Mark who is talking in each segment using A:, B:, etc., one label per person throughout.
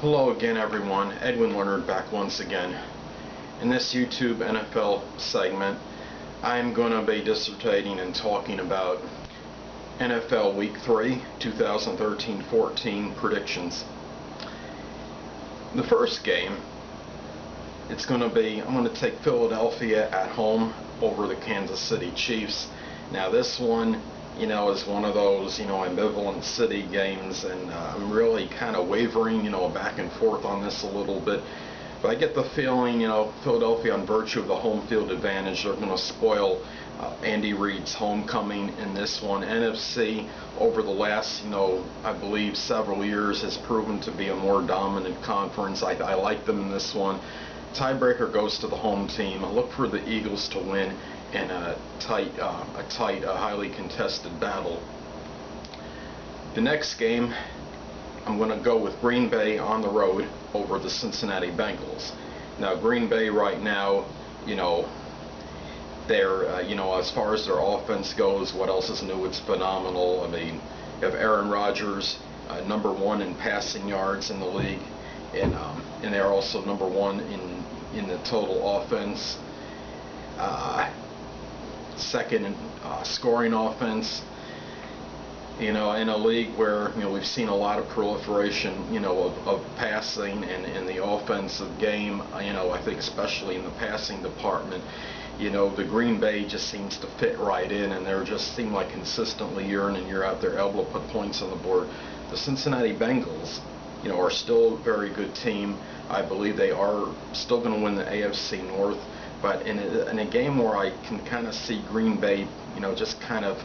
A: Hello again everyone, Edwin Learnard back once again. In this YouTube NFL segment, I'm going to be dissertating and talking about NFL Week 3, 2013-14 predictions. The first game, I'm going to take Philadelphia at home over the Kansas City Chiefs. Now this one, is one of those, ambivalent city games, and I'm really kind of wavering, back and forth on this a little bit. But I get the feeling, Philadelphia, on virtue of the home field advantage, they're going to spoil Andy Reid's homecoming in this one. NFC, over the last, I believe several years, has proven to be a more dominant conference. I like them in this one. Tiebreaker goes to the home team. I look for the Eagles to win in a tight, highly contested battle. The next game, I'm going to go with Green Bay on the road over the Cincinnati Bengals. Now, Green Bay right now, they're, as far as their offense goes, what else is new? It's phenomenal. I mean, you have Aaron Rodgers, number one in passing yards in the league, and they're also number one in the total offense. Second in scoring offense, in a league where we've seen a lot of proliferation of passing and in the offensive game. I think especially in the passing department, the Green Bay just seems to fit right in, and they just seem like consistently year in and year out they're able to put points on the board. The Cincinnati Bengals, are still a very good team. I believe they are still going to win the AFC North. But in a game where I can kind of see Green Bay, just kind of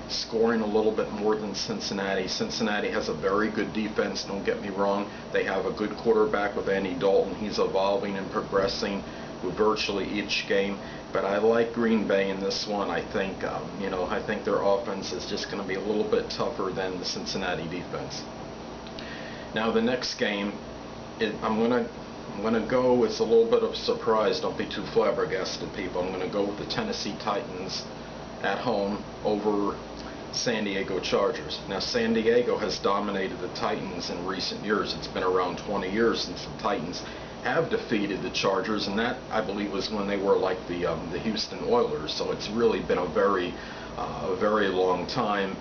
A: scoring a little bit more than Cincinnati. Cincinnati has a very good defense, don't get me wrong. They have a good quarterback with Andy Dalton. He's evolving and progressing with virtually each game. But I like Green Bay in this one. I think, I think their offense is just going to be a little bit tougher than the Cincinnati defense. Now the next game, I'm going to go with a little bit of a surprise. Don't be too flabbergasted, people. I'm going to go with the Tennessee Titans at home over San Diego Chargers. Now, San Diego has dominated the Titans in recent years. It's been around 20 years since the Titans have defeated the Chargers, and that, I believe, was when they were like the Houston Oilers. So it's really been a very long time.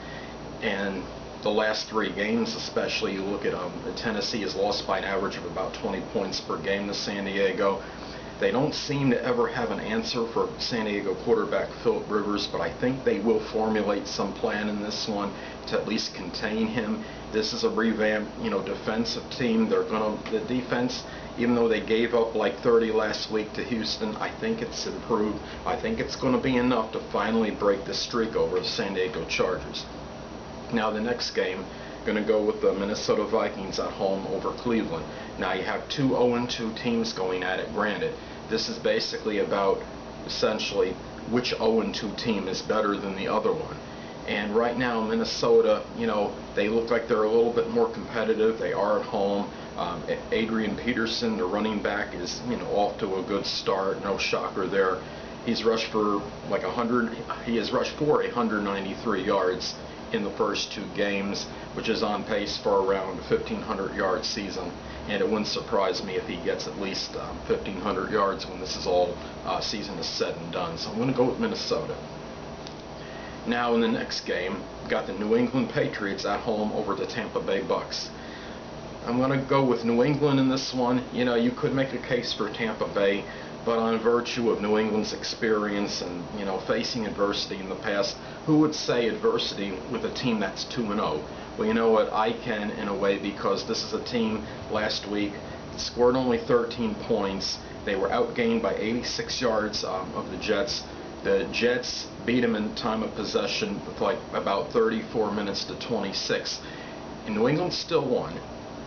A: And the last three games, especially, you look at Tennessee has lost by an average of about 20 points per game to San Diego. They don't seem to ever have an answer for San Diego quarterback Philip Rivers, but I think they will formulate some plan in this one to at least contain him. This is a revamped, defensive team. The defense, even though they gave up like 30 last week to Houston, I think it's improved. I think it's going to be enough to finally break the streak over the San Diego Chargers. Now the next game, going to go with the Minnesota Vikings at home over Cleveland. Now you have two 0-2 teams going at it. Granted, this is basically about essentially which 0-2 team is better than the other one. And right now Minnesota, they look like they're a little bit more competitive. They are at home. Adrian Peterson, the running back, is off to a good start. No shocker there. He's rushed for like 100. He has rushed for 193 yards in the first two games, which is on pace for around a 1,500-yard season, and it wouldn't surprise me if he gets at least 1,500 yards when this is all season is said and done. So I'm going to go with Minnesota. Now in the next game, we've got the New England Patriots at home over the Tampa Bay Bucks. I'm going to go with New England in this one. You could make a case for Tampa Bay, but on virtue of New England's experience and, facing adversity in the past, who would say adversity with a team that's 2-0? Well, you know what? I can, in a way, because this is a team last week that scored only 13 points. They were outgained by 86 yards of the Jets. The Jets beat them in time of possession with like about 34 minutes to 26. And New England still won,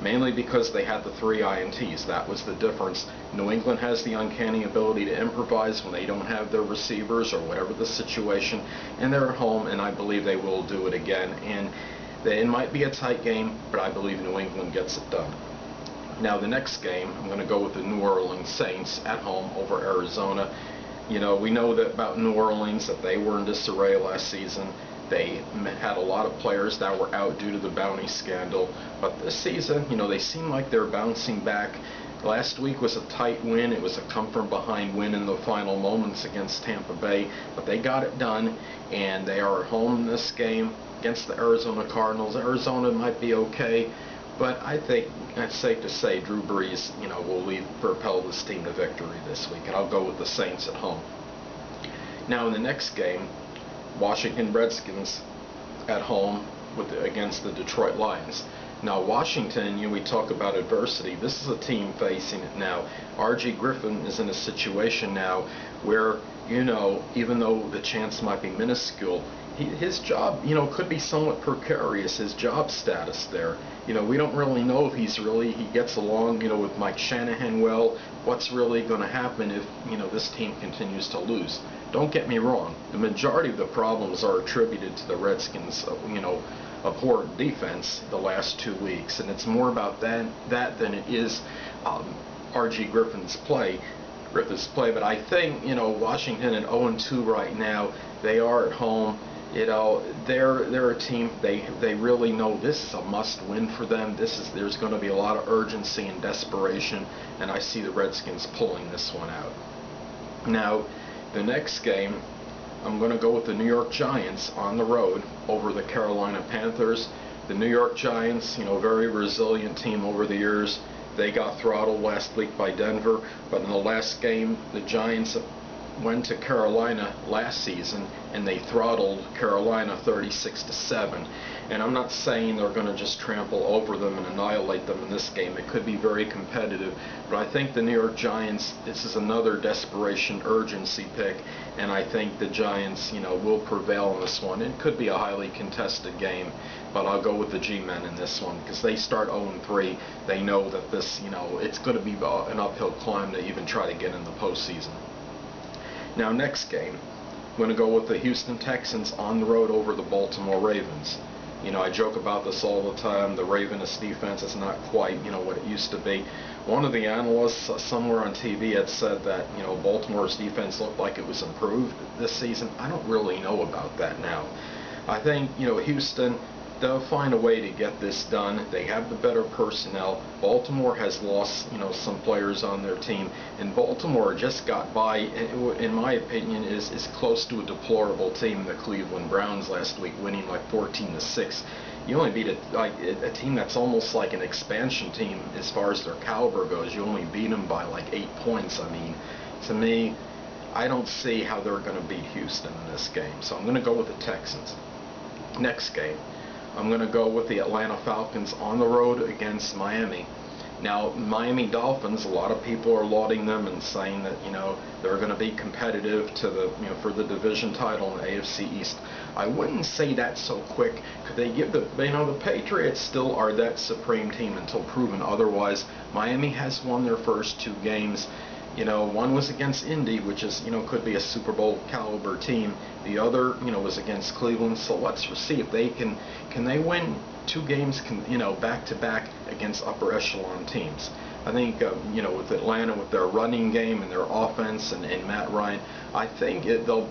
A: mainly because they had the 3 INTs. That was the difference. New England has the uncanny ability to improvise when they don't have their receivers or whatever the situation, and they're at home, and I believe they will do it again. And it might be a tight game, but I believe New England gets it done. Now the next game, I'm going to go with the New Orleans Saints at home over Arizona. We know that about New Orleans, that they were in disarray last season. They had a lot of players that were out due to the bounty scandal, but this season, they seem like they're bouncing back. Last week was a tight win. It was a come from behind win in the final moments against Tampa Bay, but they got it done, and they are at home in this game against the Arizona Cardinals. Arizona might be okay, but I think it's safe to say Drew Brees, will propel this team to victory this week, and I'll go with the Saints at home. Now in the next game, Washington Redskins at home against the Detroit Lions. Now Washington, we talk about adversity. This is a team facing it now. R.G. Griffin is in a situation now where, even though the chance might be minuscule, his job, could be somewhat precarious, his job status there. We don't really know if he gets along, with Mike Shanahan well. What's really going to happen if, this team continues to lose? Don't get me wrong. The majority of the problems are attributed to the Redskins, a poor defense the last 2 weeks, and it's more about that than it is R.G. Griffin's play. But I think, Washington at 0-2 right now. They are at home. They're a team. They really know this is a must-win for them. There's going to be a lot of urgency and desperation, and I see the Redskins pulling this one out. Now, the next game, I'm going to go with the New York Giants on the road over the Carolina Panthers. The New York Giants, very resilient team over the years. They got throttled last week by Denver, but in the last game, the Giants went to Carolina last season and they throttled Carolina 36-7. And I'm not saying they're going to just trample over them and annihilate them in this game. It could be very competitive, but I think the New York Giants, this is another desperation urgency pick, and I think the Giants, will prevail in this one. It could be a highly contested game, but I'll go with the G-Men in this one because they start 0-3. They know that this, it's going to be an uphill climb to even try to get in the postseason. Now, next game, I'm going to go with the Houston Texans on the road over the Baltimore Ravens. I joke about this all the time. The Ravens defense is not quite, what it used to be. One of the analysts somewhere on TV had said that, Baltimore's defense looked like it was improved this season. I don't really know about that now. I think, Houston, they'll find a way to get this done. They have the better personnel. Baltimore has lost, some players on their team, and Baltimore just got by, in my opinion, is close to a deplorable team, the Cleveland Browns last week, winning like 14-6. You only beat a team that's almost like an expansion team as far as their caliber goes. You only beat them by like 8 points. I mean, to me, I don't see how they're going to beat Houston in this game. So I'm going to go with the Texans. Next game, I'm going to go with the Atlanta Falcons on the road against Miami. Now, Miami Dolphins, a lot of people are lauding them and saying that, they're going to be competitive to the, for the division title in the AFC East. I wouldn't say that so quick. Could they give the Patriots still are that supreme team until proven otherwise. Miami has won their first 2 games. One was against Indy, which is, could be a Super Bowl caliber team. The other, was against Cleveland. So let's see if they can they win 2 games, back to back against upper echelon teams. I think, with Atlanta, with their running game and their offense and Matt Ryan, I think they'll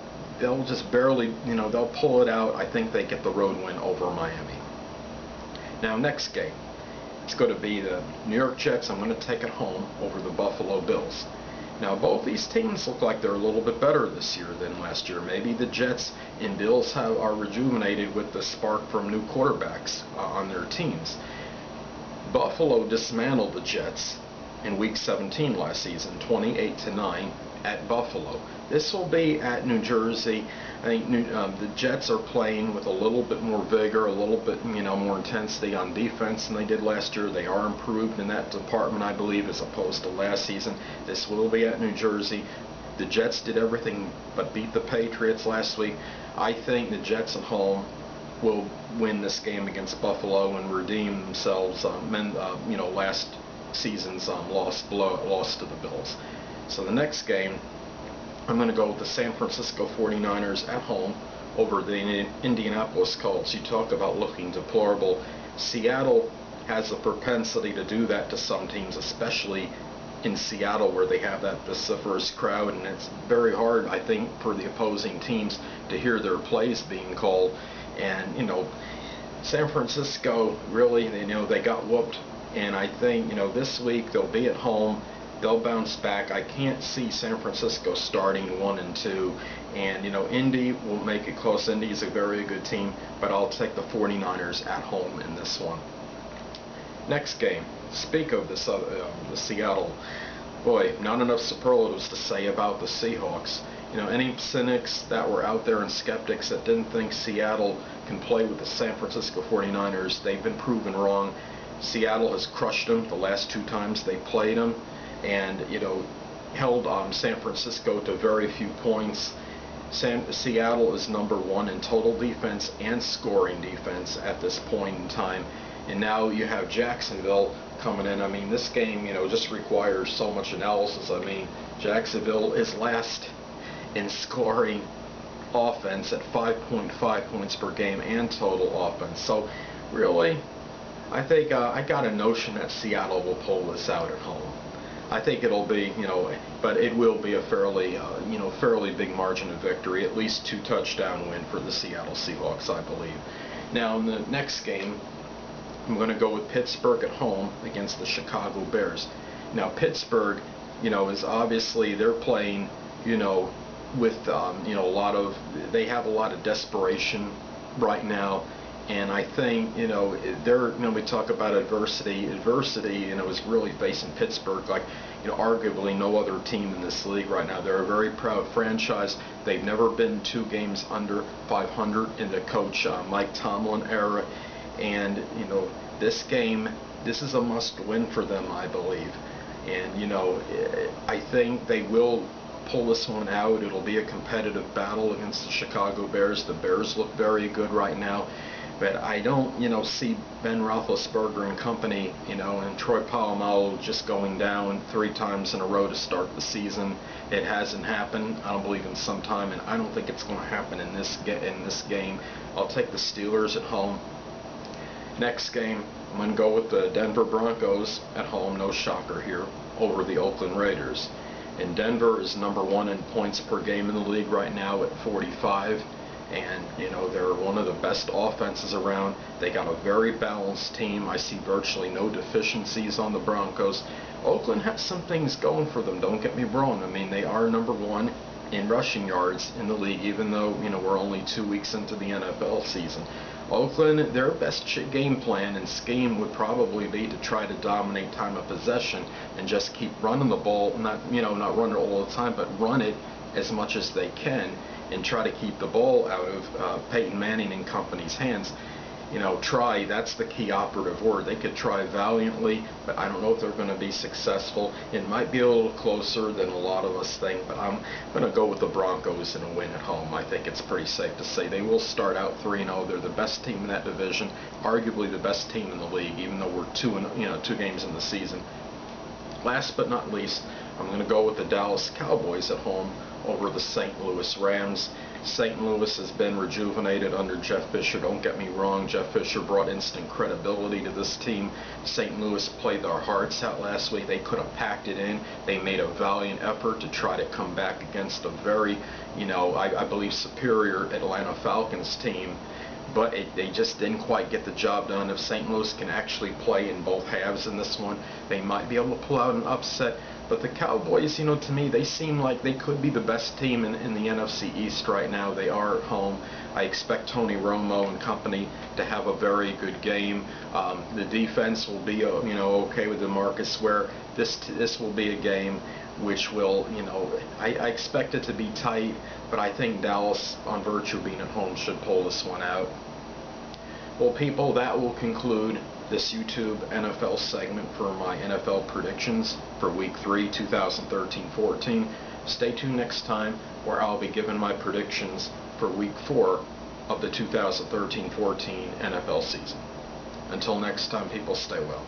A: just barely, they'll pull it out. I think they get the road win over Miami. Now, next game, it's going to be the New York Jets. I'm going to take it home over the Buffalo Bills. Now, both these teams look like they're a little bit better this year than last year. Maybe the Jets and Bills are rejuvenated with the spark from new quarterbacks on their teams. Buffalo dismantled the Jets in Week 17 last season, 28-9 at Buffalo. This will be at New Jersey. I think the Jets are playing with a little bit more vigor, a little bit more intensity on defense than they did last year. They are improved in that department, I believe, as opposed to last season. This will be at New Jersey. The Jets did everything but beat the Patriots last week. I think the Jets at home will win this game against Buffalo and redeem themselves. Last season's loss to the Bills. So the next game, I'm going to go with the San Francisco 49ers at home over the Indianapolis Colts. You talk about looking deplorable. Seattle has a propensity to do that to some teams, especially in Seattle where they have that vociferous crowd, and it's very hard, I think, for the opposing teams to hear their plays being called. And San Francisco really, they got whooped, and I think this week they'll be at home. They'll bounce back. I can't see San Francisco starting 1-2, and Indy will make it close. Indy is a very good team, but I'll take the 49ers at home in this one. Next game. Speak of this the Seattle. Boy, not enough superlatives to say about the Seahawks. Any cynics that were out there and skeptics that didn't think Seattle can play with the San Francisco 49ers, they've been proven wrong. Seattle has crushed them the last 2 times they played them, and held San Francisco to very few points. Seattle is number 1 in total defense and scoring defense at this point in time, and now you have Jacksonville coming in. I mean, this game just requires so much analysis. I mean, Jacksonville is last in scoring offense at 5.5 points per game and total offense. So really, I think I got a notion that Seattle will pull this out at home. I think it'll be, but it will be a fairly big margin of victory, at least 2 touchdown win for the Seattle Seahawks, I believe. Now in the next game, I'm going to go with Pittsburgh at home against the Chicago Bears. Now Pittsburgh, is obviously they're playing, with they have a lot of desperation right now, and I think we talk about adversity is really facing Pittsburgh like arguably no other team in this league right now. They're a very proud franchise. They've never been 2 games under 500 in the coach Mike Tomlin era, and this game, this is a must-win for them, I believe, and I think they will pull this one out. It'll be a competitive battle against the Chicago Bears. The Bears look very good right now, but I don't see Ben Roethlisberger and company and Troy Polamalu just going down 3 times in a row to start the season. It hasn't happened, I don't believe, in some time, and I don't think it's going to happen in this game. I'll take the Steelers at home. Next game, I'm going to go with the Denver Broncos at home, no shocker here, over the Oakland Raiders. And Denver is number 1 in points per game in the league right now at 45. And they're one of the best offenses around. They got a very balanced team. I see virtually no deficiencies on the Broncos. Oakland has some things going for them, don't get me wrong. I mean, they are number 1 in rushing yards in the league, even though we're only 2 weeks into the NFL season. Oakland, their best game plan and scheme would probably be to try to dominate time of possession and just keep running the ball, not run it all the time, but run it as much as they can and try to keep the ball out of Peyton Manning and company's hands. Try, that's the key operative word. They could try valiantly, but I don't know if they're going to be successful. It might be a little closer than a lot of us think, but I'm going to go with the Broncos in a win at home. I think it's pretty safe to say they will start out 3-0. They're the best team in that division, arguably the best team in the league, even though we're 2 games in the season. Last but not least, I'm going to go with the Dallas Cowboys at home over the St. Louis Rams. St. Louis has been rejuvenated under Jeff Fisher. Don't get me wrong, Jeff Fisher brought instant credibility to this team. St. Louis played their hearts out last week. They could have packed it in. They made a valiant effort to try to come back against a very, I believe, superior Atlanta Falcons team. But they just didn't quite get the job done. If St. Louis can actually play in both halves in this one, they might be able to pull out an upset. But the Cowboys, to me, they seem like they could be the best team in the NFC East right now. They are at home. I expect Tony Romo and company to have a very good game. The defense will be, okay with DeMarcus Ware. This will be a game which will, I expect it to be tight, but I think Dallas, on virtue of being at home, should pull this one out. Well, people, that will conclude this YouTube NFL segment for my NFL predictions for Week 3, 2013-14. Stay tuned next time, where I'll be giving my predictions for Week 4 of the 2013-14 NFL season. Until next time, people, stay well.